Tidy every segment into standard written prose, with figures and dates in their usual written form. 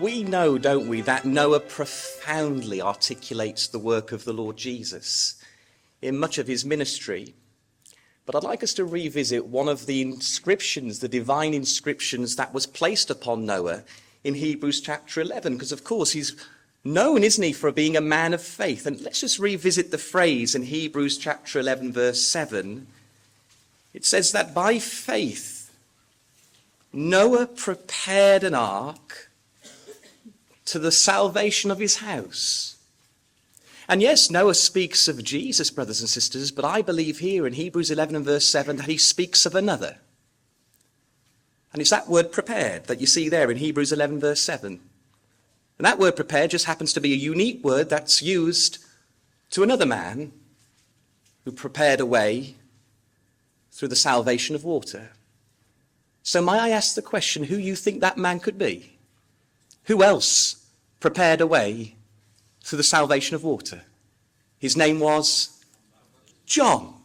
We know, don't we, that Noah profoundly articulates the work of the Lord Jesus in much of his ministry. But I'd like us to revisit one of the inscriptions, the divine inscriptions that was placed upon Noah in Hebrews chapter 11, because of course he's known, isn't he, for being a man of faith. And let's just revisit the phrase in Hebrews chapter 11, verse 7. It says that by faith, Noah prepared an ark to the salvation of his house. And yes, Noah speaks of Jesus, brothers and sisters, but I believe here in Hebrews 11 and verse 7 that he speaks of another. And it's that word prepared that you see there in Hebrews 11 verse 7. And that word prepared just happens to be a unique word that's used to another man who prepared a way through the salvation of water. So may I ask the question, who you think that man could be? Who else prepared a way through the salvation of water? His name was John.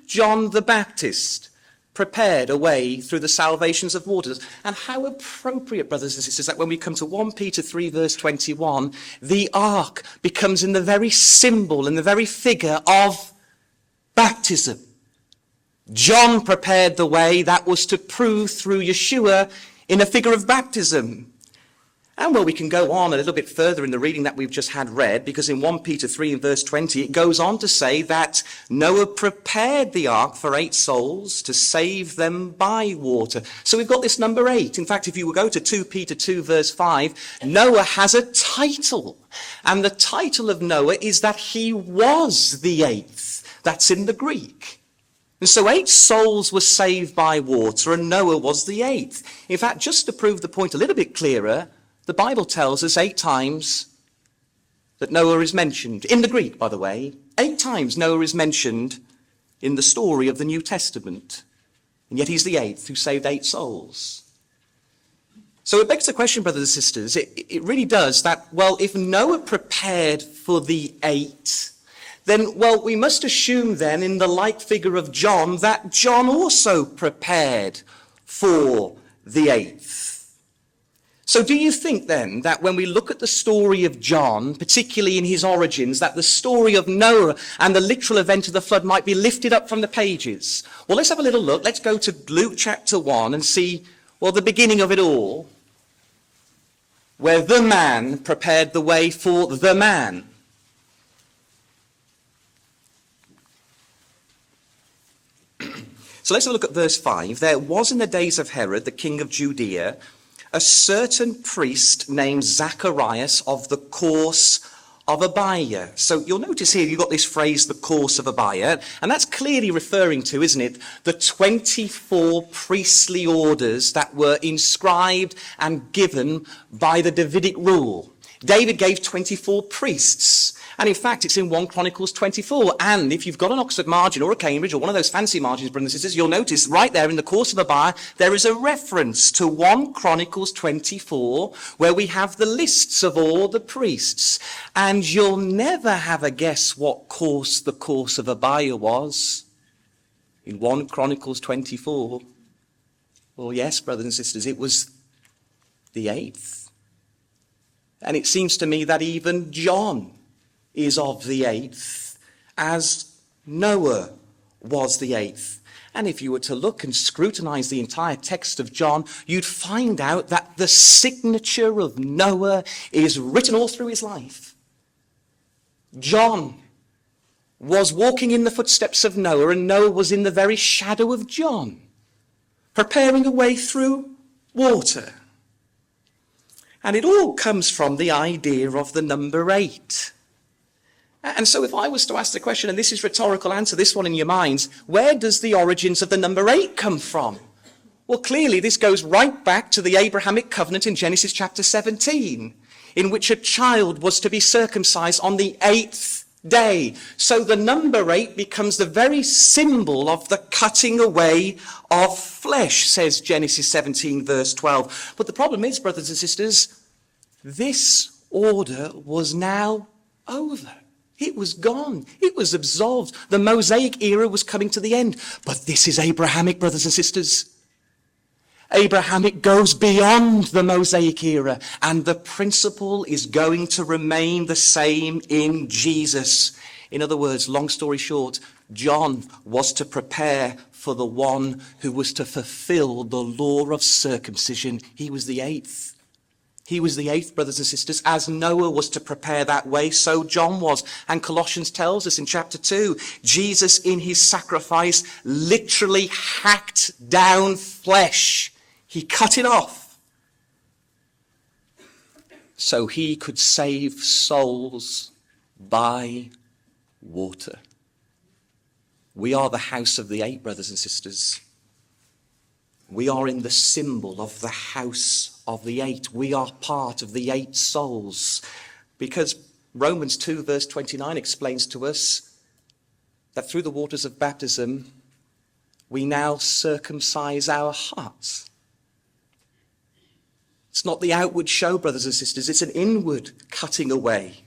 John the Baptist prepared a way through the salvations of waters. And how appropriate, brothers and sisters, that when we come to 1 Peter 3 verse 21, the ark becomes in the very symbol, in the very figure of baptism. John prepared the way that was to prove through Yeshua in a figure of baptism. And well, we can go on a little bit further in the reading that we've just had read, because in 1 Peter 3 and verse 20, it goes on to say that Noah prepared the ark for 8 souls to save them by water. So we've got this number 8. In fact, if you will go to 2 Peter 2 verse 5, Noah has a title. And the title of Noah is that he was the 8th. That's in the Greek. And so 8 souls were saved by water, and Noah was the 8th. In fact, just to prove the point a little bit clearer, the Bible tells us 8 times that Noah is mentioned. In the Greek, by the way, 8 times Noah is mentioned in the story of the New Testament. And yet he's the 8th who saved 8 souls. So it begs the question, brothers and sisters, it really does that, well, if Noah prepared for the 8, then, well, we must assume then in the like figure of John that John also prepared for the 8th. So do you think then that when we look at the story of John, particularly in his origins, that the story of Noah and the literal event of the flood might be lifted up from the pages? Well, let's have a little look. Let's go to Luke chapter 1 and see, well, the beginning of it all, where the man prepared the way for the man. So let's have a look at verse 5. There was in the days of Herod, the king of Judea, a certain priest named Zacharias of the course of Abiah. So you'll notice here you've got this phrase, the course of Abiah, and that's clearly referring to, isn't it, the 24 priestly orders that were inscribed and given by the Davidic rule. David gave 24 priests. And in fact, it's in 1 Chronicles 24. And if you've got an Oxford margin or a Cambridge or one of those fancy margins, brothers and sisters, you'll notice right there in the course of Abiah, there is a reference to 1 Chronicles 24, where we have the lists of all the priests. And you'll never have a guess what course the course of Abiah was in 1 Chronicles 24. Well, yes, brothers and sisters, it was the 8th. And it seems to me that even John is of the 8th, as Noah was the 8th. And if you were to look and scrutinize the entire text of John, you'd find out that the signature of Noah is written all through his life. John was walking in the footsteps of Noah, and Noah was in the very shadow of John, preparing a way through water. And it all comes from the idea of the number 8. And so if I was to ask the question, and this is rhetorical, answer this one in your minds, where does the origins of the number 8 come from? Well, clearly this goes right back to the Abrahamic covenant in Genesis chapter 17, in which a child was to be circumcised on the 8th day. So the number 8 becomes the very symbol of the cutting away of flesh, says Genesis 17 verse 12. But the problem is, brothers and sisters, this order was now over. It was gone. It was absolved. The Mosaic era was coming to the end. But this is Abrahamic, brothers and sisters. Abraham, it goes beyond the Mosaic era, and the principle is going to remain the same in Jesus. In other words, long story short, John was to prepare for the one who was to fulfill the law of circumcision. He was the eighth. He was the eighth, brothers and sisters. As Noah was to prepare that way, so John was. And Colossians tells us in chapter 2, Jesus in his sacrifice literally hacked down flesh. He cut it off so he could save souls by water. We are the house of the eight, brothers and sisters. We are in the symbol of the house of the eight. We are part of the eight souls. Because Romans 2 verse 29 explains to us that through the waters of baptism, we now circumcise our hearts. It's not the outward show, brothers and sisters. It's an inward cutting away.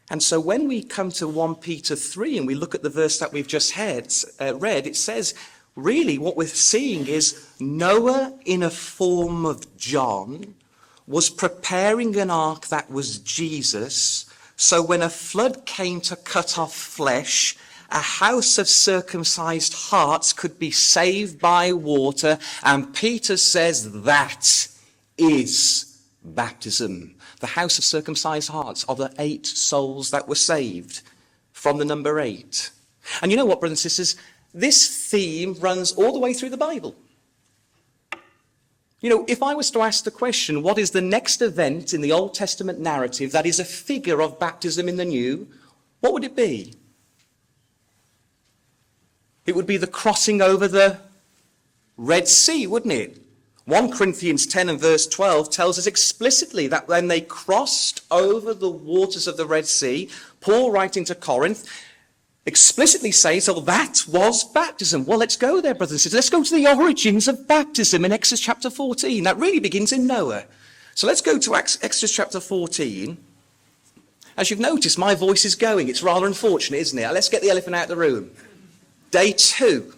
And so when we come to 1 Peter 3 and we look at the verse that we've just read, it says, really what we're seeing is Noah, in a form of John, was preparing an ark that was Jesus. So when a flood came to cut off flesh, a house of circumcised hearts could be saved by water. And Peter says that is baptism. The house of circumcised hearts are the 8 souls that were saved from the number 8. And you know what, brothers and sisters? This theme runs all the way through the Bible. You know, if I was to ask the question, what is the next event in the Old Testament narrative that is a figure of baptism in the New, what would it be? It would be the crossing over the Red Sea, wouldn't it? 1 Corinthians 10 and verse 12 tells us explicitly that when they crossed over the waters of the Red Sea, Paul, writing to Corinth, explicitly says, oh, that was baptism. Well, let's go there, brothers and sisters. Let's go to the origins of baptism in Exodus chapter 14. That really begins in Noah. So let's go to Exodus chapter 14. As you've noticed, my voice is going. It's rather unfortunate, isn't it? Let's get the elephant out of the room. Day 2.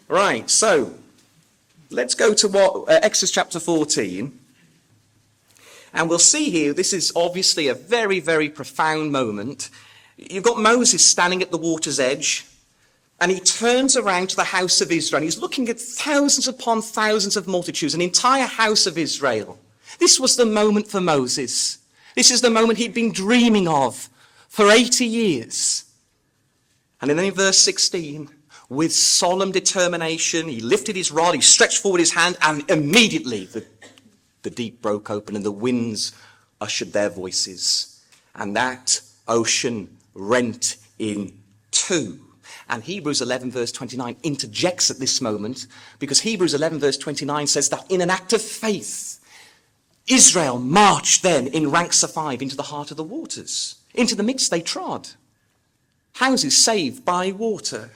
Right, so let's go to Exodus chapter 14. And we'll see here, this is obviously a very, very profound moment. You've got Moses standing at the water's edge, and he turns around to the house of Israel. And he's looking at thousands upon thousands of multitudes, an entire house of Israel. This was the moment for Moses. This is the moment he'd been dreaming of for 80 years. And then in verse 16, with solemn determination, he lifted his rod, he stretched forward his hand, and immediately the deep broke open and the winds ushered their voices. And that ocean rent in two. And Hebrews 11 verse 29 interjects at this moment, because Hebrews 11 verse 29 says that in an act of faith, Israel marched then in ranks of 5 into the heart of the waters. Into the midst they trod. Houses saved by water.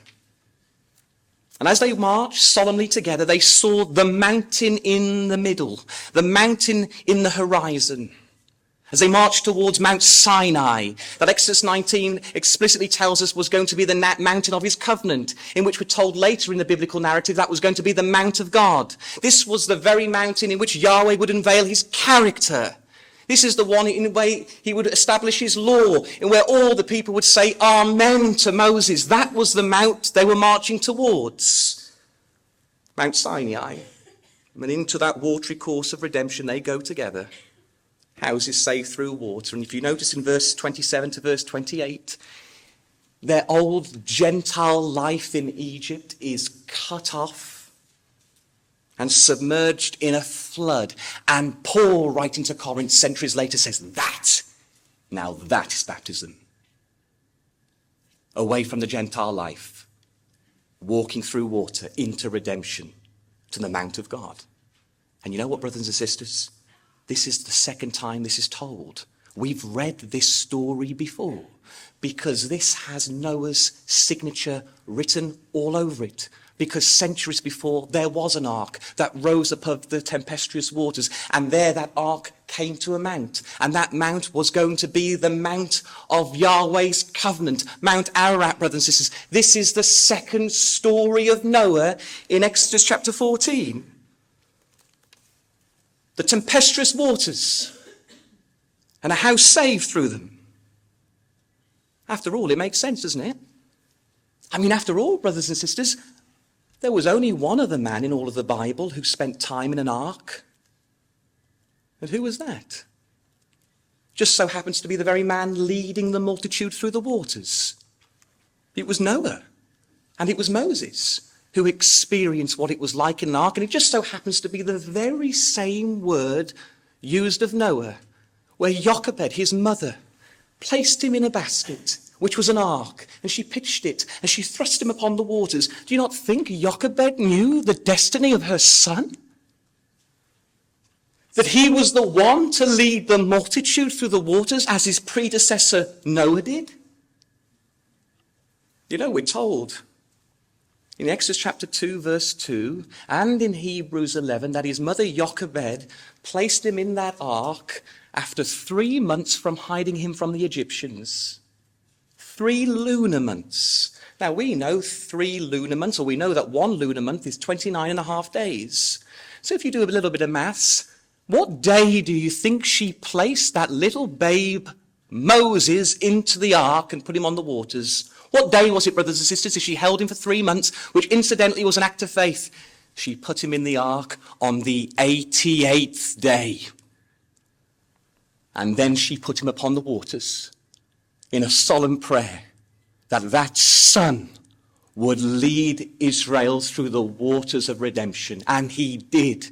And as they marched solemnly together, they saw the mountain in the middle, the mountain in the horizon. As they marched towards Mount Sinai, that Exodus 19 explicitly tells us was going to be the mountain of his covenant, in which we're told later in the biblical narrative that was going to be the Mount of God. This was the very mountain in which Yahweh would unveil his character. This is the one in the way he would establish his law, in where all the people would say Amen to Moses. That was the mount they were marching towards. Mount Sinai. And into that watery course of redemption they go together. Houses saved through water. And if you notice in verse 27 to verse 28, their old Gentile life in Egypt is cut off and submerged in a flood. And Paul, writing to Corinth centuries later, says that is baptism. Away from the Gentile life, walking through water into redemption, to the Mount of God. And you know what, brothers and sisters? This is the second time this is told. We've read this story before, because this has Noah's signature written all over it. Because centuries before, there was an ark that rose above the tempestuous waters, and there that ark came to a mount, and that mount was going to be the mount of Yahweh's covenant, Mount Ararat, brothers and sisters. This is the second story of Noah in Exodus chapter 14. The tempestuous waters, and a house saved through them. After all, it makes sense, doesn't it? I mean, after all, brothers and sisters, there was only one other man in all of the Bible who spent time in an ark. And who was that? Just so happens to be the very man leading the multitude through the waters. It was Noah, and it was Moses who experienced what it was like in an ark, and it just so happens to be the very same word used of Noah, where Jochebed, his mother, placed him in a basket, which was an ark, and she pitched it, and she thrust him upon the waters. Do you not think Jochebed knew the destiny of her son? That he was the one to lead the multitude through the waters as his predecessor Noah did? You know, we're told in Exodus chapter 2, verse 2, and in Hebrews 11, that his mother Jochebed placed him in that ark after 3 months from hiding him from the Egyptians. 3 lunar months. Now, we know 3 lunar months, or we know that 1 lunar month is 29 and a half days. So if you do a little bit of maths, what day do you think she placed that little babe Moses into the ark and put him on the waters? What day was it, brothers and sisters, if she held him for 3 months, which incidentally was an act of faith? She put him in the ark on the 88th day. And then she put him upon the waters in a solemn prayer that son would lead Israel through the waters of redemption. And he did.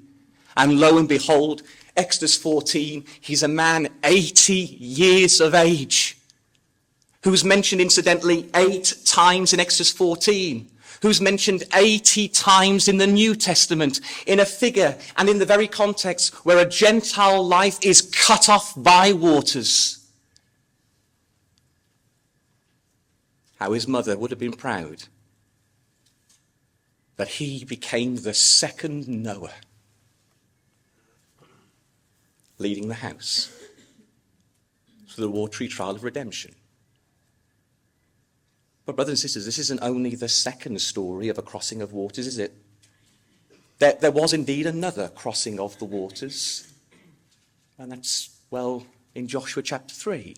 And lo and behold, Exodus 14, he's a man 80 years of age, who's mentioned incidentally 8 times in Exodus 14, who's mentioned 80 times in the New Testament, in a figure and in the very context where a Gentile life is cut off by waters. How his mother would have been proud that he became the second Noah, leading the house through the watery trial of redemption. But brothers and sisters, this isn't only the second story of a crossing of waters, is it? There was indeed another crossing of the waters. And that's, well, in Joshua chapter 3.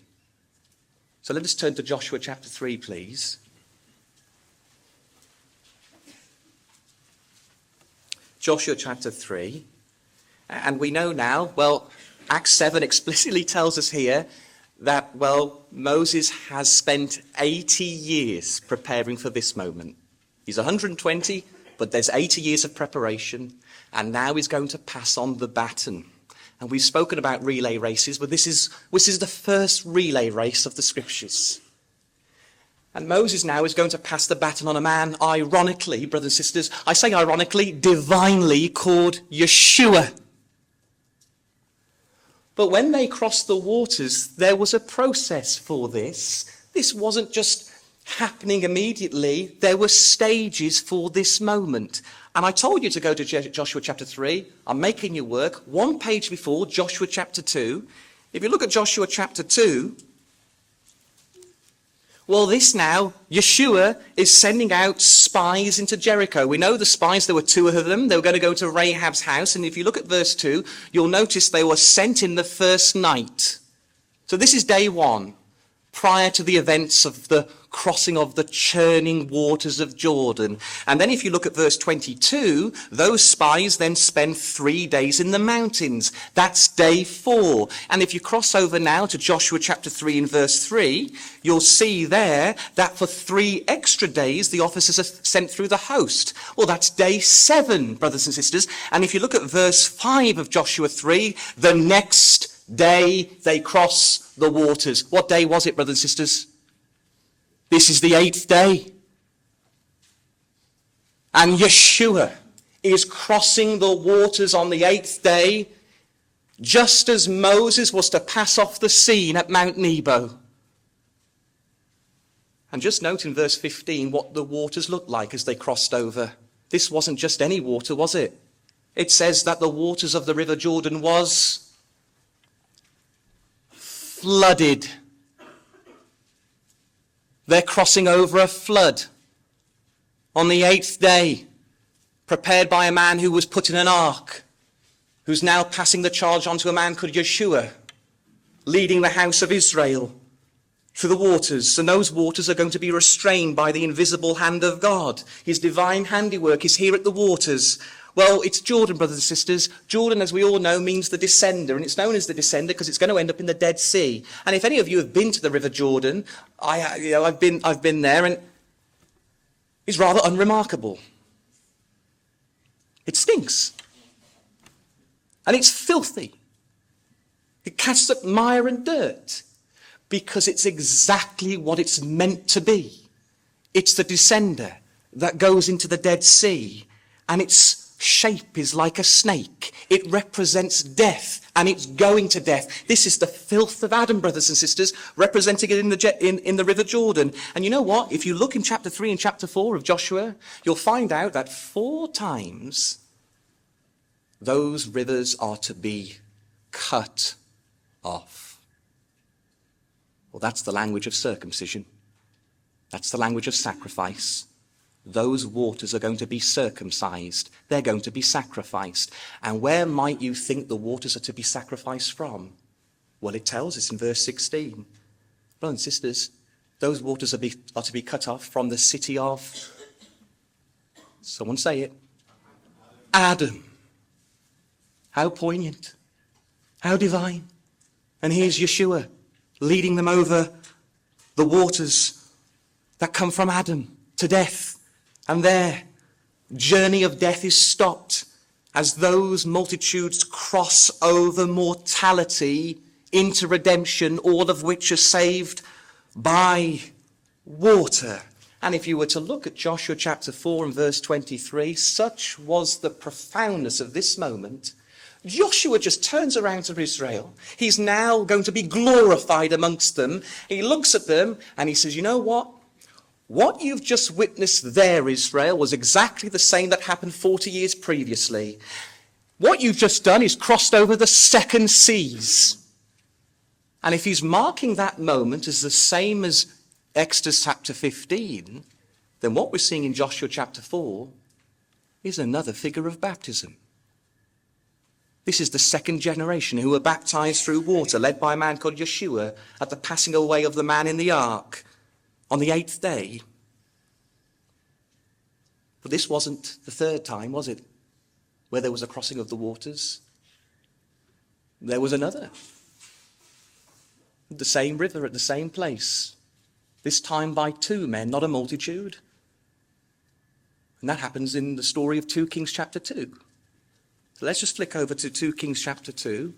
So let us turn to Joshua chapter 3, please. Joshua chapter 3. And we know now, well, Acts 7 explicitly tells us here that, well, Moses has spent 80 years preparing for this moment. He's 120, but there's 80 years of preparation, and now he's going to pass on the baton. And we've spoken about relay races, but this is the first relay race of the scriptures. And Moses now is going to pass the baton on a man, ironically, brothers and sisters, I say ironically, divinely called Yeshua. But when they crossed the waters, there was a process for this. This wasn't just happening immediately. There were stages for this moment. And I told you to go to Joshua chapter 3. I'm making you work. 1 page before Joshua chapter 2. If you look at Joshua chapter 2, well, this now, Yeshua is sending out spies into Jericho. We know the spies, there were 2 of them. They were going to go to Rahab's house. And if you look at verse 2, you'll notice they were sent in the first night. So this is day 1, prior to the events of the crossing of the churning waters of Jordan. And then if you look at verse 22, those spies then spend 3 days in the mountains. That's day 4. And if you cross over now to Joshua chapter 3 and verse 3, you'll see there that for 3 extra days the officers are sent through the host. Well, that's day 7, brothers and sisters. And if you look at verse 5 of Joshua 3, the next day they cross the waters. What day was it, brothers and sisters? This is the 8th day. And Yeshua is crossing the waters on the 8th day, just as Moses was to pass off the scene at Mount Nebo. And just note in verse 15 what the waters looked like as they crossed over. This wasn't just any water, was it? It says that the waters of the river Jordan was flooded. They're crossing over a flood on the 8th day, prepared by a man who was put in an ark, who's now passing the charge on to a man called Yeshua, leading the house of Israel through the waters. And those waters are going to be restrained by the invisible hand of God. His divine handiwork is here at the waters. Well, it's Jordan, brothers and sisters. Jordan, as we all know, means the descender, and it's known as the descender because it's going to end up in the Dead Sea. And if any of you have been to the River Jordan, I've been there, and it's rather unremarkable. It stinks. And it's filthy. It casts up mire and dirt because it's exactly what it's meant to be. It's the descender that goes into the Dead Sea, and its shape is like a snake. It represents death, and it's going to death. This is the filth of Adam, brothers and sisters, representing it in the River Jordan. And you know what? If you look in chapter 3 and chapter 4 of Joshua, you'll find out that 4 times those rivers are to be cut off. Well, that's the language of circumcision. That's the language of sacrifice. Those waters are going to be circumcised. They're going to be sacrificed. And where might you think the waters are to be sacrificed from? Well, it tells us in verse 16. Brothers and sisters, those waters are to be cut off from the city of, someone say it, Adam. How poignant. How divine. And here's Yeshua leading them over the waters that come from Adam to death. And their journey of death is stopped as those multitudes cross over mortality into redemption, all of which are saved by water. And if you were to look at Joshua chapter 4 and verse 23, such was the profoundness of this moment. Joshua just turns around to Israel. He's now going to be glorified amongst them. He looks at them and he says, you know what? What you've just witnessed there, Israel, was exactly the same that happened 40 years previously. What you've just done is crossed over the second seas. And if he's marking that moment as the same as Exodus chapter 15, then what we're seeing in Joshua chapter 4 is another figure of baptism. This is the second generation who were baptized through water, led by a man called Yeshua at the passing away of the man in the ark on the 8th day. But this wasn't the third time, was it, where there was a crossing of the waters? There was another. The same river at the same place. This time by 2 men, not a multitude. And that happens in the story of 2 Kings chapter 2. So let's just flick over to 2 Kings chapter 2.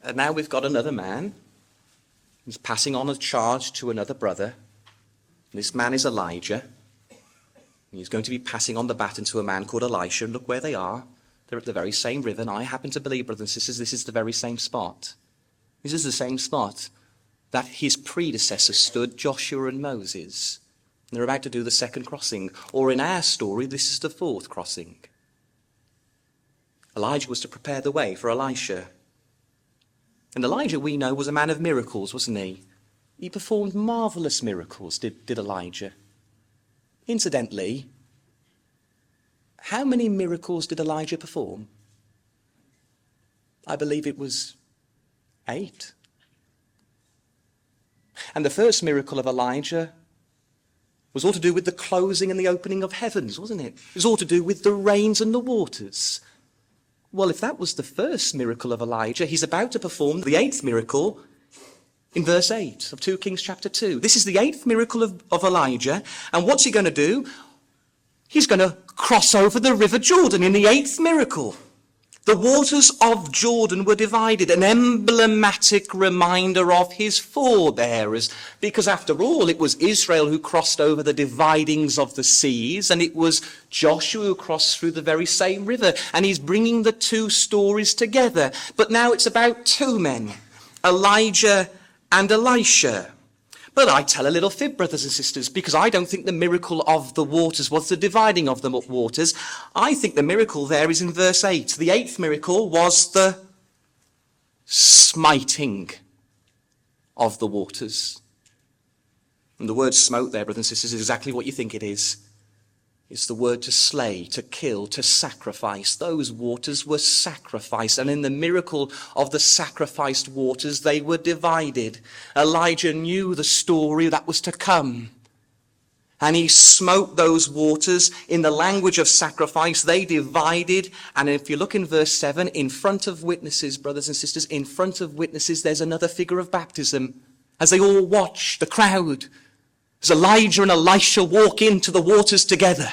And now we've got another man who's passing on a charge to another brother. This man is Elijah. He's going to be passing on the baton to a man called Elisha. And look where they are. They're at the very same river. And I happen to believe, brothers and sisters, this is the very same spot. This is the same spot that his predecessors stood, Joshua and Moses. And they're about to do the second crossing. Or in our story, this is the 4th crossing. Elijah was to prepare the way for Elisha. And Elijah, we know, was a man of miracles, wasn't he? He performed marvelous miracles, did Elijah. Incidentally, how many miracles did Elijah perform? I believe it was 8. And the first miracle of Elijah was all to do with the closing and the opening of heavens, wasn't it? It was all to do with the rains and the waters. Well, if that was the first miracle of Elijah, he's about to perform the 8th miracle in verse 8 of 2 Kings chapter 2. This is the 8th miracle of Elijah. And what's he going to do? He's going to cross over the River Jordan in the 8th miracle. The waters of Jordan were divided, an emblematic reminder of his forebearers. Because after all, it was Israel who crossed over the dividings of the seas, and it was Joshua who crossed through the very same river. And he's bringing the 2 stories together. But now it's about 2 men, Elijah and Elisha. But I tell a little fib, brothers and sisters, because I don't think the miracle of the waters was the dividing of the waters. I think the miracle there is in verse 8. The eighth miracle was the smiting of the waters. And the word smote there, brothers and sisters, is exactly what you think it is. It's the word to slay, to kill, to sacrifice. Those waters were sacrificed. And in the miracle of the sacrificed waters, they were divided. Elijah knew the story that was to come. And he smote those waters in the language of sacrifice. They divided. And if you look in verse 7, in front of witnesses, brothers and sisters, in front of witnesses, there's another figure of baptism. As they all watch, the crowd, as Elijah and Elisha walk into the waters together,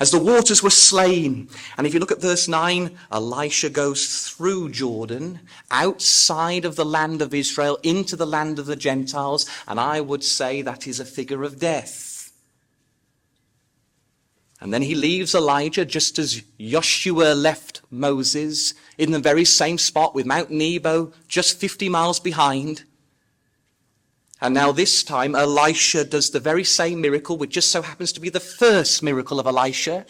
as the waters were slain. And if you look at verse 9, Elisha goes through Jordan, outside of the land of Israel, into the land of the Gentiles. And I would say that is a figure of death. And then he leaves Elijah just as Joshua left Moses in the very same spot with Mount Nebo just 50 miles behind. And now this time Elisha does the very same miracle, which just so happens to be the first miracle of Elisha.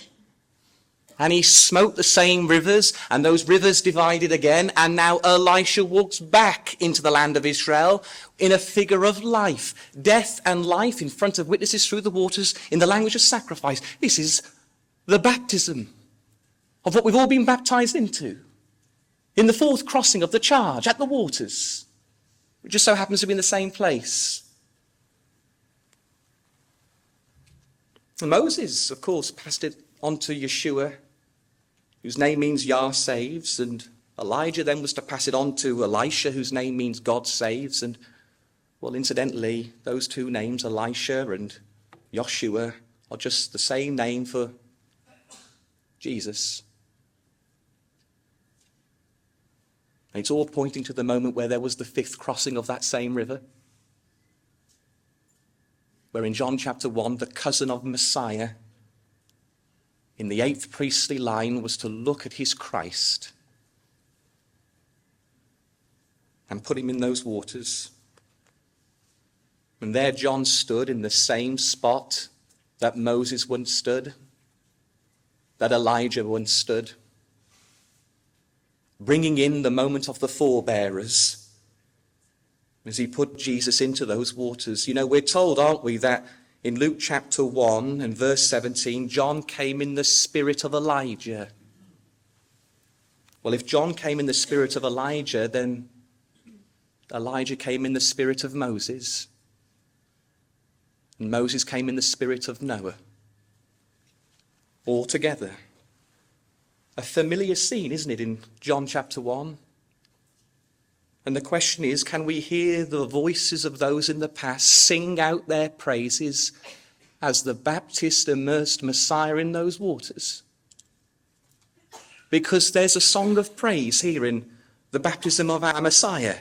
And he smote the same rivers, and those rivers divided again. And now Elisha walks back into the land of Israel in a figure of life. Death and life in front of witnesses through the waters in the language of sacrifice. This is the baptism of what we've all been baptized into. In the fourth crossing of the charge at the waters. It just so happens to be in the same place. And Moses, of course, passed it on to Yeshua, whose name means Yah saves, and Elijah then was to pass it on to Elisha, whose name means God saves. And, well, incidentally, those two names, Elisha and Joshua, are just the same name for Jesus. And it's all pointing to the moment where there was the fifth crossing of that same river. Where in John chapter 1, the cousin of Messiah, in the eighth priestly line, was to look at his Christ and put him in those waters. And there John stood in the same spot that Moses once stood, that Elijah once stood, bringing in the moment of the forebearers as he put Jesus into those waters. You know, we're told, aren't we, that in Luke chapter 1 and verse 17, John came in the spirit of Elijah. Well, if John came in the spirit of Elijah, then Elijah came in the spirit of Moses. And Moses came in the spirit of Noah. All together. A familiar scene, isn't it, in John chapter 1? And the question is, can we hear the voices of those in the past sing out their praises as the Baptist immersed Messiah in those waters? Because there's a song of praise here in the baptism of our Messiah.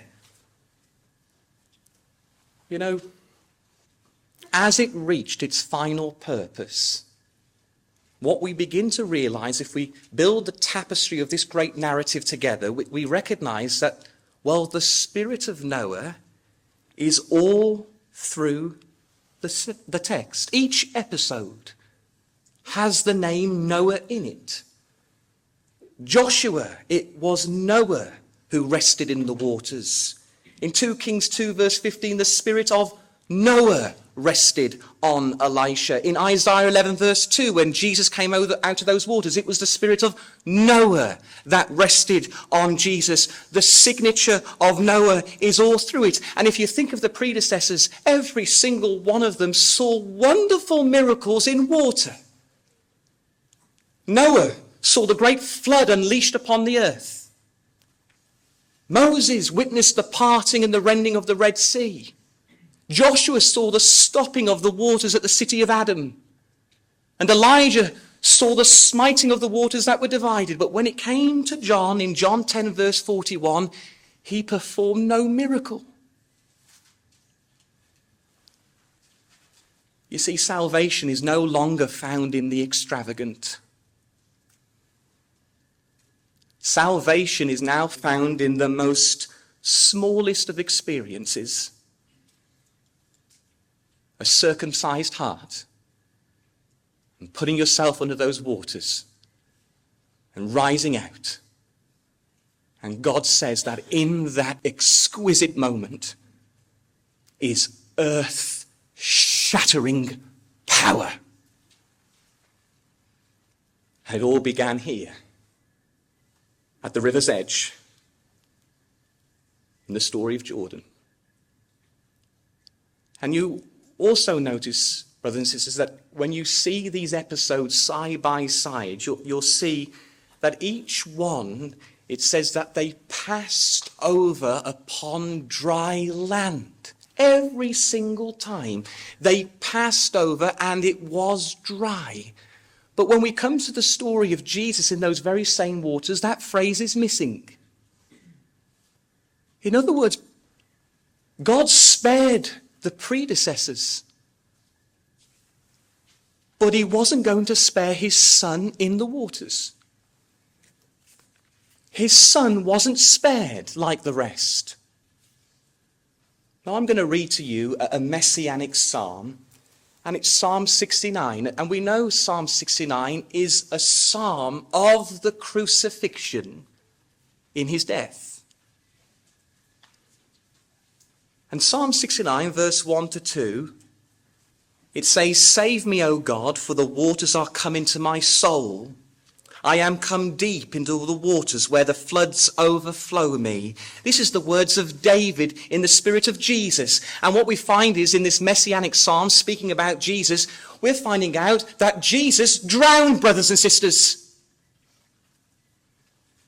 You know, as it reached its final purpose, what we begin to realize, if we build the tapestry of this great narrative together, we recognize that, well, the spirit of Noah is all through the text. Each episode has the name Noah in it. Joshua, it was Noah who rested in the waters. In 2 Kings 2 verse 15, the spirit of Noah rested on Elisha. In Isaiah 11 verse 2, when Jesus came out of those waters, it was the spirit of Noah that rested on Jesus. The signature of Noah is all through it. And if you think of the predecessors, every single one of them saw wonderful miracles in water. Noah saw the great flood unleashed upon the earth. Moses witnessed the parting and the rending of the Red Sea. Joshua saw the stopping of the waters at the city of Adam. And Elijah saw the smiting of the waters that were divided. But when it came to John, in John 10 verse 41, he performed no miracle. You see, salvation is no longer found in the extravagant. Salvation is now found in the most smallest of experiences. a circumcised heart and putting yourself under those waters and rising out. And God says that in that exquisite moment is earth-shattering power. And it all began here, at the river's edge, in the story of Jordan. And you also notice, brothers and sisters, that when you see these episodes side by side, you'll see that each one, it says that they passed over upon dry land. Every single time they passed over and it was dry. But when we come to the story of Jesus in those very same waters, that phrase is missing. In other words, God spared the predecessors, but he wasn't going to spare his son in the waters. His son wasn't spared like the rest. Now I'm going to read to you a messianic psalm, and it's Psalm 69. And we know Psalm 69 is a psalm of the crucifixion in his death. And Psalm 69, verse 1 to 2, it says, "Save me, O God, for the waters are come into my soul. I am come deep into the waters where the floods overflow me." This is the words of David in the spirit of Jesus. And what we find is in this messianic psalm speaking about Jesus, we're finding out that Jesus drowned, brothers and sisters.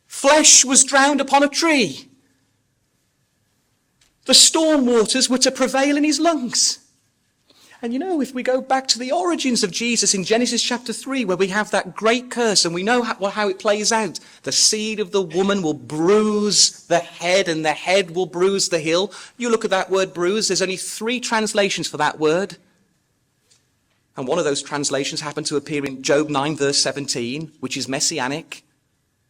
Flesh was drowned upon a tree. The storm waters were to prevail in his lungs. And you know, if we go back to the origins of Jesus in Genesis chapter 3, where we have that great curse, and we know how it plays out. The seed of the woman will bruise the head, and the head will bruise the heel. You look at that word bruise, there's only 3 translations for that word. And one of those translations happened to appear in Job 9, verse 17, which is messianic.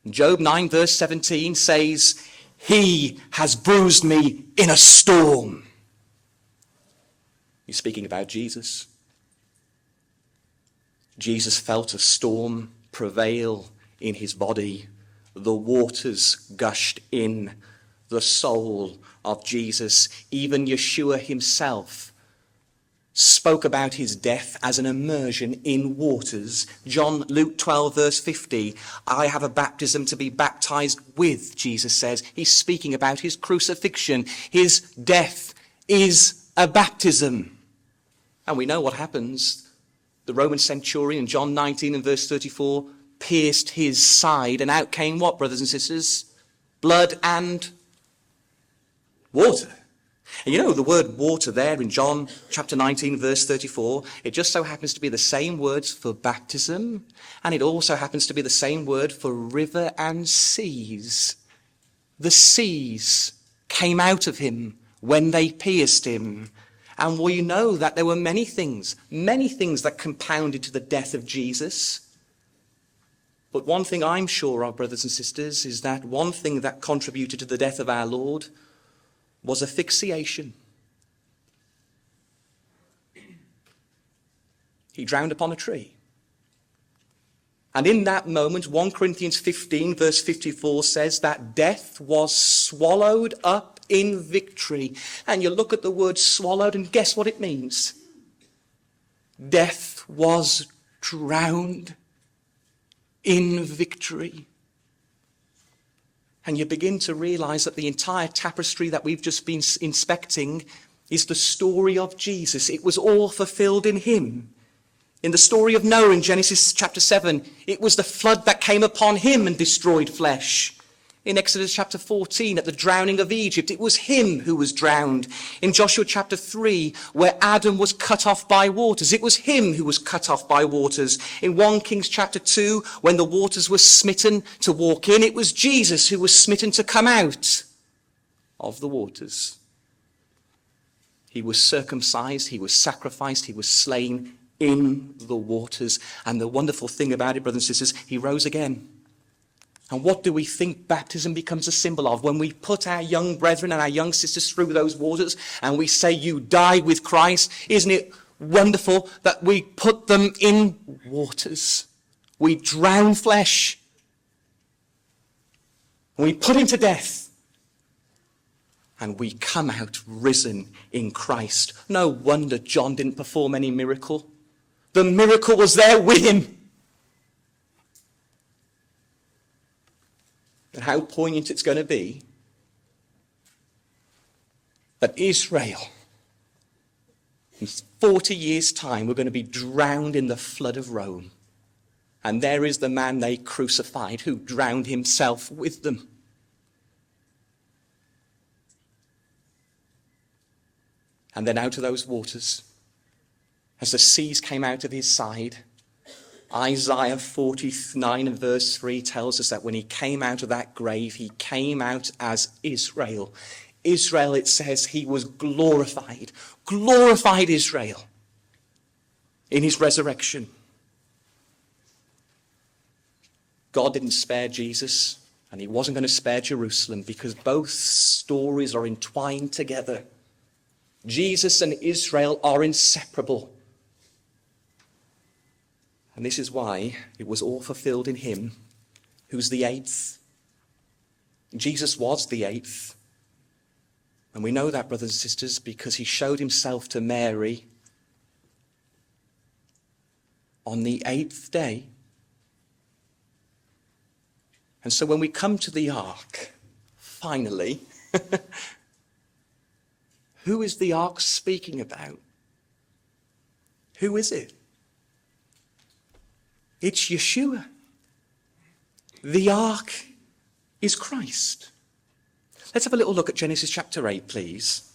Job 9, verse 17 says, "He has bruised me in a storm." He's speaking about Jesus. Jesus felt a storm prevail in his body. The waters gushed in the soul of Jesus. Even Yeshua himself spoke about his death as an immersion in waters. Luke 12, verse 50, "I have a baptism to be baptized with," Jesus says. He's speaking about his crucifixion. His death is a baptism. And we know what happens. The Roman centurion in John 19 and verse 34 pierced his side, and out came what, brothers and sisters? Blood and water. And you know the word water there in John chapter 19 verse 34, it just so happens to be the same words for baptism, and it also happens to be the same word for river and seas. The seas came out of him when they pierced him. And we know that there were many things that compounded to the death of Jesus. But one thing I'm sure of, brothers and sisters, is that one thing that contributed to the death of our Lord was asphyxiation. He drowned upon a tree. And in that moment, 1 Corinthians 15 verse 54 says that death was swallowed up in victory. And you look at the word swallowed and guess what it means? Death was drowned in victory. And you begin to realize that the entire tapestry that we've just been inspecting is the story of Jesus. It was all fulfilled in him. In the story of Noah in Genesis chapter 7, it was the flood that came upon him and destroyed flesh. In Exodus chapter 14, at the drowning of Egypt, it was him who was drowned. In Joshua chapter 3, where Adam was cut off by waters, it was him who was cut off by waters. In 1 Kings chapter 2, when the waters were smitten to walk in, it was Jesus who was smitten to come out of the waters. He was circumcised, he was sacrificed, he was slain in the waters. And the wonderful thing about it, brothers and sisters, he rose again. And what do we think baptism becomes a symbol of? When we put our young brethren and our young sisters through those waters and we say, "You died with Christ," isn't it wonderful that we put them in waters. We drown flesh. We put him to death. And we come out risen in Christ. No wonder John didn't perform any miracle. The miracle was there with him. And how poignant it's going to be that Israel, in 40 years' time, we're going to be drowned in the flood of Rome. And there is the man they crucified who drowned himself with them. And then out of those waters, as the seas came out of his side, Isaiah 49 and verse 3 tells us that when he came out of that grave, he came out as Israel. Israel, it says, he was glorified Israel in his resurrection. God didn't spare Jesus, and he wasn't going to spare Jerusalem, because both stories are entwined together. Jesus and Israel are inseparable. And this is why it was all fulfilled in him, who's the eighth. Jesus was the eighth. And we know that, brothers and sisters, because he showed himself to Mary on the 8th day. And so when we come to the ark, finally, who is the ark speaking about? Who is it? It's Yeshua. The ark is Christ. Let's have a little look at Genesis chapter 8, please.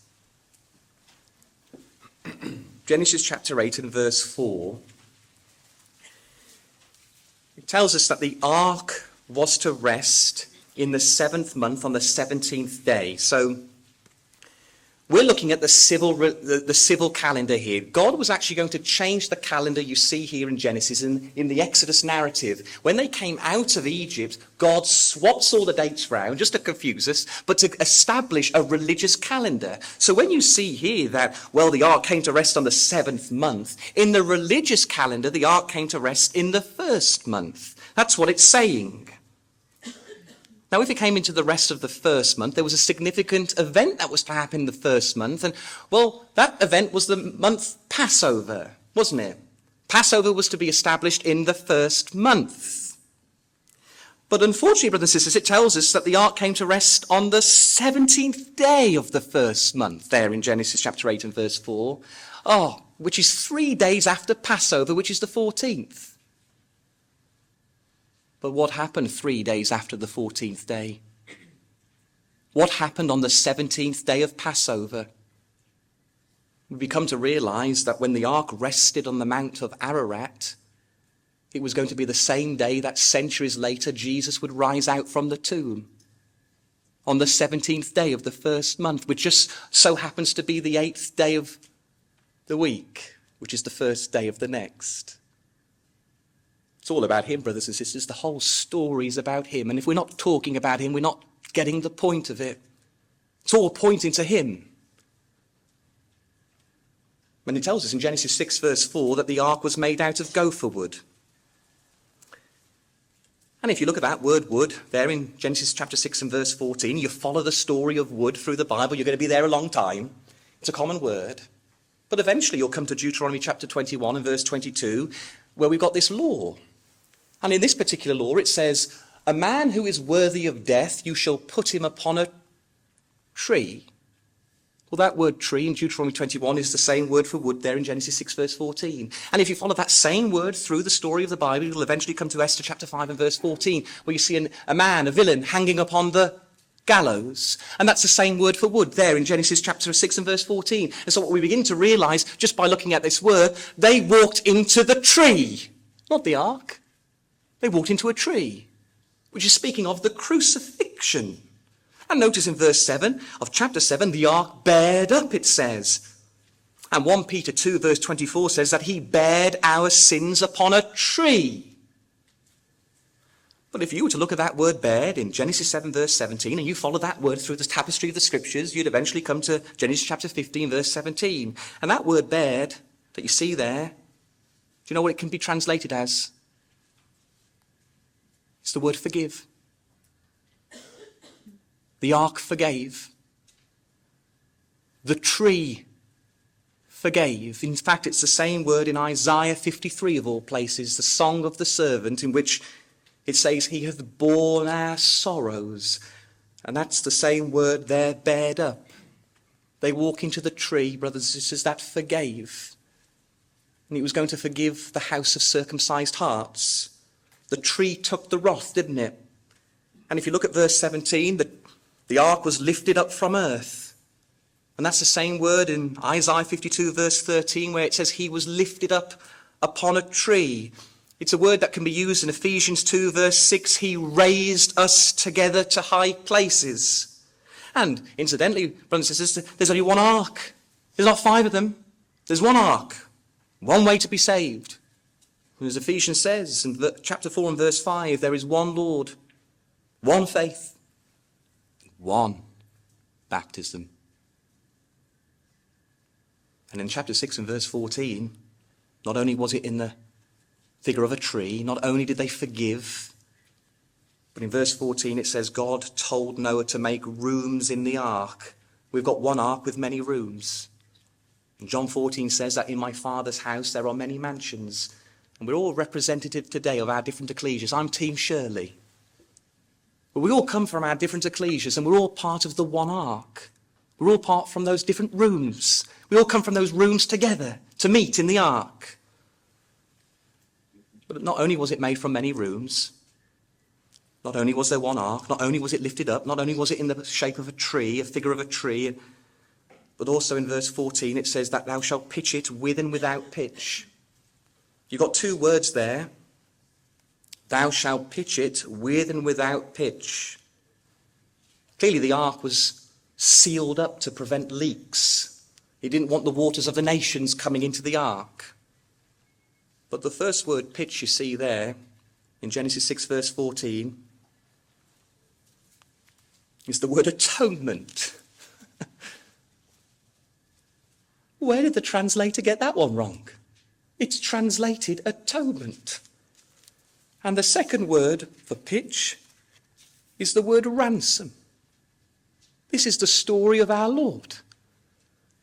Genesis chapter 8 and verse 4. It tells us that the ark was to rest in the 7th month on the 17th day. So we're looking at the civil calendar here. God was actually going to change the calendar you see here in Genesis, in the Exodus narrative. When they came out of Egypt, God swaps all the dates round, just to confuse us, but to establish a religious calendar. So when you see here that, well, the ark came to rest on the 7th month, in the religious calendar, the ark came to rest in the 1st month. That's what it's saying. Now, if it came into the rest of the 1st month, there was a significant event that was to happen in the 1st month. And, well, that event was the month Passover, wasn't it? Passover was to be established in the 1st month. But unfortunately, brothers and sisters, it tells us that the ark came to rest on the 17th day of the 1st month, there in Genesis chapter 8 and verse 4. Which is 3 days after Passover, which is the 14th. But what happened 3 days after the 14th day? What happened on the 17th day of Passover? We come to realize that when the ark rested on the Mount of Ararat, it was going to be the same day that centuries later Jesus would rise out from the tomb. On the 17th day of the 1st month, which just so happens to be the 8th day of the week, which is the 1st day of the next. It's all about him, brothers and sisters. The whole story is about him. And if we're not talking about him, we're not getting the point of it. It's all pointing to him. And it tells us in Genesis 6 verse 4 that the ark was made out of gopher wood. And if you look at that word wood there in Genesis chapter 6 and verse 14, you follow the story of wood through the Bible, you're going to be there a long time. It's a common word. But eventually you'll come to Deuteronomy chapter 21 and verse 22, where we've got this law. And in this particular law, it says, a man who is worthy of death, you shall put him upon a tree. Well, that word tree in Deuteronomy 21 is the same word for wood there in Genesis 6 verse 14. And if you follow that same word through the story of the Bible, you'll eventually come to Esther chapter 5 and verse 14, where you see a man, a villain, hanging upon the gallows. And that's the same word for wood there in Genesis chapter 6 and verse 14. And so what we begin to realize, just by looking at this word, they walked into the tree, not the ark. They walked into a tree, which is speaking of the crucifixion. And notice in verse 7 of chapter 7, the ark bared up, it says. And 1 Peter 2 verse 24 says that he bared our sins upon a tree. But if you were to look at that word bared in Genesis 7 verse 17, and you follow that word through the tapestry of the scriptures, you'd eventually come to Genesis chapter 15 verse 17. And that word bared, that you see there, do you know what it can be translated as? It's the word forgive. The ark forgave. The tree forgave. In fact, it's the same word in Isaiah 53 of all places, the song of the servant, in which it says, he hath borne our sorrows. And that's the same word there, bared up. They walk into the tree, brothers and sisters, that forgave. And he was going to forgive the house of circumcised hearts. The tree took the wrath, didn't it? And if you look at verse 17, the ark was lifted up from earth. And that's the same word in Isaiah 52 verse 13, where it says he was lifted up upon a tree. It's a word that can be used in Ephesians 2 verse 6. He raised us together to high places. And incidentally, brothers and sisters, there's only one ark. There's not 5 of them. There's one ark. One way to be saved. And as Ephesians says in chapter 4 and verse 5, there is one Lord, one faith, one baptism. And in chapter 6 and verse 14, not only was it in the figure of a tree, not only did they forgive, but in verse 14 it says God told Noah to make rooms in the ark. We've got one ark with many rooms. And John 14 says that in my Father's house there are many mansions. And we're all representative today of our different ecclesias. I'm Team Shirley. But we all come from our different ecclesias and we're all part of the one ark. We're all part from those different rooms. We all come from those rooms together to meet in the ark. But not only was it made from many rooms, not only was there one ark, not only was it lifted up, not only was it in the shape of a tree, a figure of a tree, but also in verse 14 it says that thou shalt pitch it with and without pitch. You've got 2 words there. Thou shalt pitch it with and without pitch. Clearly the ark was sealed up to prevent leaks. He didn't want the waters of the nations coming into the ark. But the first word pitch you see there in Genesis 6 verse 14 is the word atonement. Where did the translator get that one wrong? It's translated atonement. And the second word for pitch is the word ransom. This is the story of our Lord.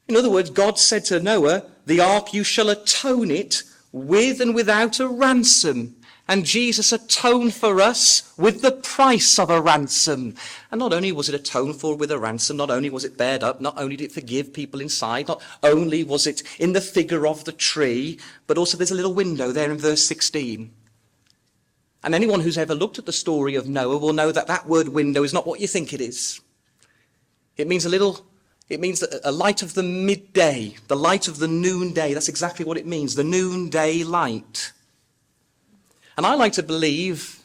In other words, God said to Noah, the ark you shall atone it with and without a ransom. And Jesus atoned for us with the price of a ransom. And not only was it atoned for with a ransom, not only was it bared up, not only did it forgive people inside, not only was it in the figure of the tree, but also there's a little window there in verse 16. And anyone who's ever looked at the story of Noah will know that that word window is not what you think it is. It means a light of the midday, the light of the noonday. That's exactly what it means, the noonday light. And I like to believe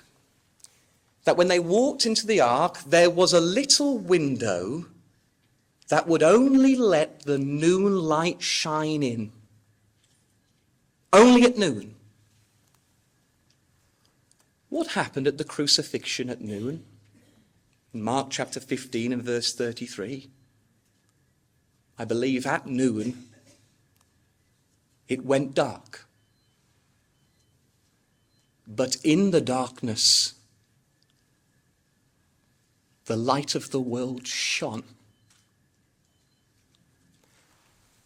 that when they walked into the ark, there was a little window that would only let the noon light shine in. Only at noon. What happened at the crucifixion at noon? In Mark chapter 15 and verse 33. I believe at noon it went dark. But in the darkness, the light of the world shone.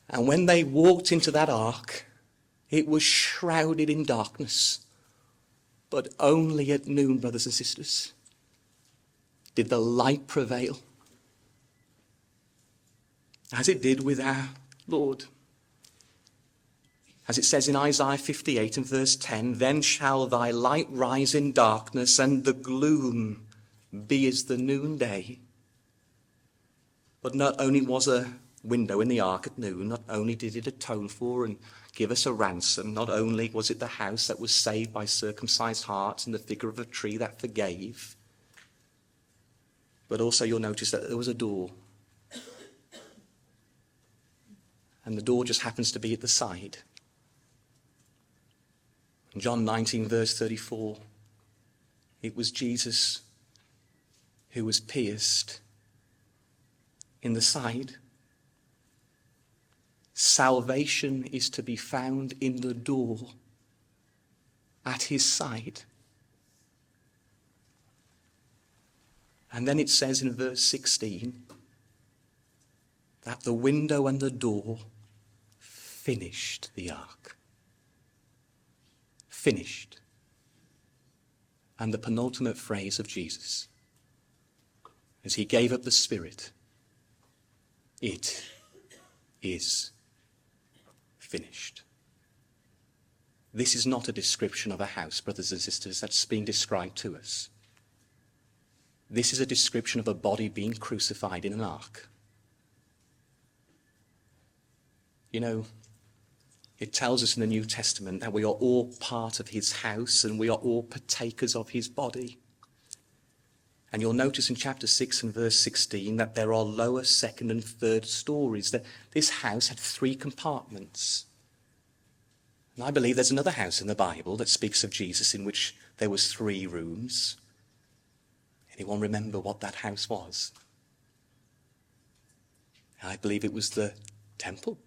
And when they walked into that ark, it was shrouded in darkness. But only at noon, brothers and sisters, did the light prevail, as it did with our Lord. As it says in Isaiah 58 and verse 10, then shall thy light rise in darkness, and the gloom be as the noonday. But not only was a window in the ark at noon, not only did it atone for and give us a ransom, not only was it the house that was saved by circumcised hearts and the figure of a tree that forgave, but also you'll notice that there was a door. And the door just happens to be at the side. In John 19 verse 34, it was Jesus who was pierced in the side. Salvation is to be found in the door at his side. And then it says in verse 16 that the window and the door finished the ark. Finished. And the penultimate phrase of Jesus, as he gave up the Spirit, it is finished. This is not a description of a house, brothers and sisters, that's being described to us. This is a description of a body being crucified in an ark. You know, it tells us in the New Testament that we are all part of his house and we are all partakers of his body. And you'll notice in chapter 6 and verse 16 that there are lower, second and third stories. That this house had 3 compartments. And I believe there's another house in the Bible that speaks of Jesus in which there was 3 rooms. Anyone remember what that house was? I believe it was the temple.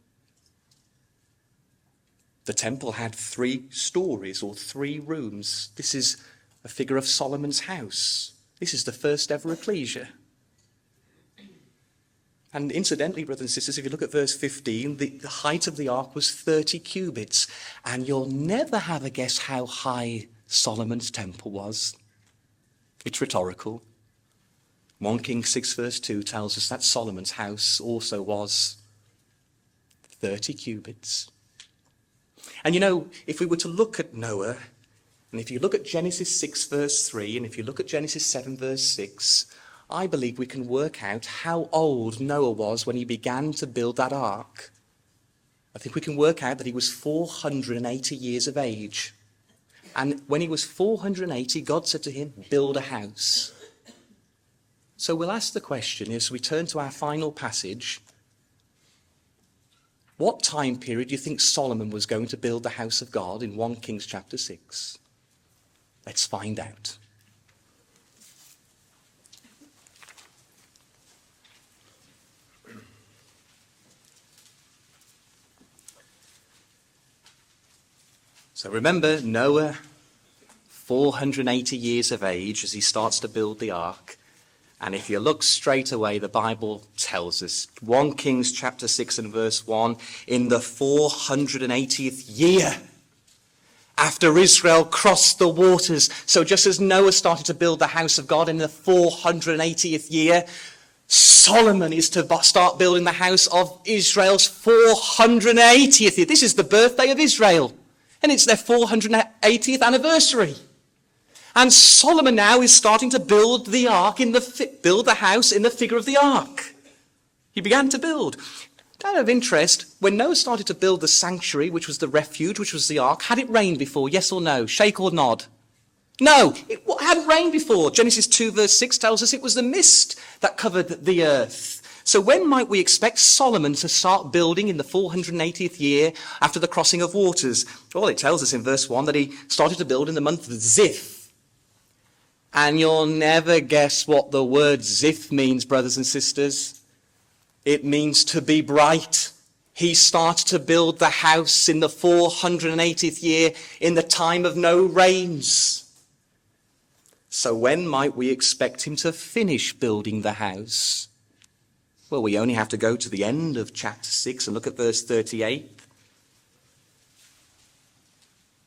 The temple had 3 stories or 3 rooms. This is a figure of Solomon's house. This is the first ever ecclesia. And incidentally, brothers and sisters, if you look at verse 15, the height of the ark was 30 cubits. And you'll never have a guess how high Solomon's temple was. It's rhetorical. 1 Kings 6 verse 2 tells us that Solomon's house also was 30 cubits. And you know, if we were to look at Noah, and if you look at Genesis 6 verse 3, and if you look at Genesis 7 verse 6, I believe we can work out how old Noah was when he began to build that ark. I think we can work out that he was 480 years of age. And when he was 480, God said to him, build a house. So we'll ask the question as we turn to our final passage, what time period do you think Solomon was going to build the house of God in 1 Kings chapter 6? Let's find out. So remember, Noah, 480 years of age as he starts to build the ark. And if you look straight away, the Bible tells us, 1 Kings chapter 6 and verse 1, in the 480th year, after Israel crossed the waters. So just as Noah started to build the house of God in the 480th year, Solomon is to start building the house of Israel's 480th year. This is the birthday of Israel, and it's their 480th anniversary. And Solomon now is starting to build the ark build the house in the figure of the ark. He began to build. Out of interest, when Noah started to build the sanctuary, which was the refuge, which was the ark, had it rained before? Yes or no? Shake or nod? No, it hadn't rained before. Genesis 2 verse 6 tells us it was the mist that covered the earth. So when might we expect Solomon to start building in the 480th year after the crossing of waters? Well, it tells us in verse 1 that he started to build in the month of Ziph. And you'll never guess what the word Ziph means, brothers and sisters. It means to be bright. He started to build the house in the 480th year in the time of no rains. So when might we expect him to finish building the house? Well, we only have to go to the end of chapter 6 and look at verse 38.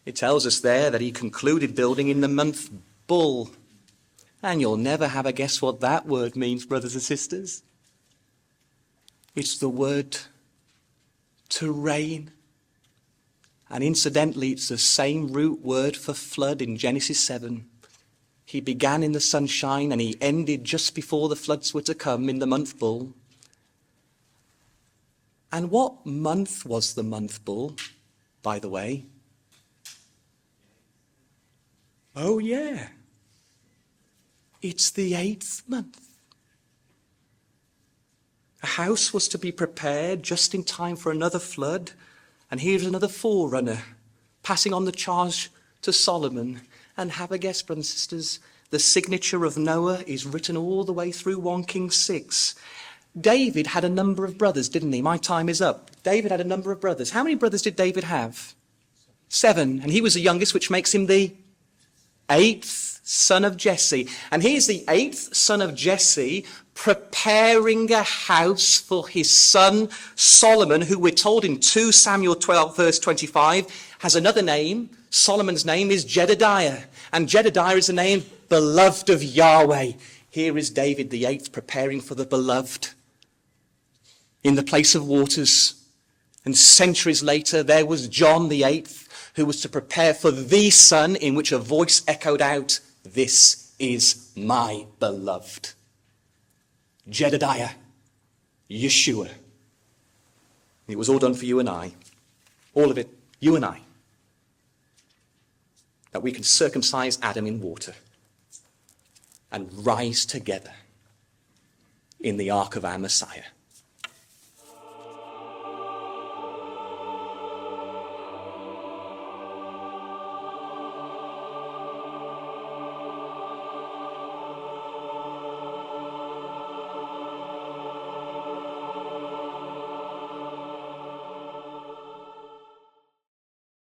It tells us there that he concluded building in the month Bull. And you'll never have a guess what that word means, brothers and sisters. It's the word to rain. And incidentally, it's the same root word for flood in Genesis 7. He began in the sunshine and he ended just before the floods were to come in the month Bull. And what month was the month Bull, by the way? Oh, yeah. It's the 8th month. A house was to be prepared just in time for another flood. And here's another forerunner passing on the charge to Solomon. And have a guess, brothers and sisters, the signature of Noah is written all the way through 1 Kings 6. David had a number of brothers, didn't he? My time is up. David had a number of brothers. How many brothers did David have? 7. And he was the youngest, which makes him the 8th son of Jesse. And here's the 8th son of Jesse preparing a house for his son Solomon, who we're told in 2 Samuel 12, verse 25, has another name. Solomon's name is Jedediah. And Jedediah is the name beloved of Yahweh. Here is David the 8th preparing for the beloved in the place of waters. And centuries later, there was John the 8th, who was to prepare for the Son, in which a voice echoed out, "This is my beloved." Jedediah, Yeshua. It was all done for you and I. All of it, you and I. That we can circumcise Adam in water and rise together in the ark of our Messiah.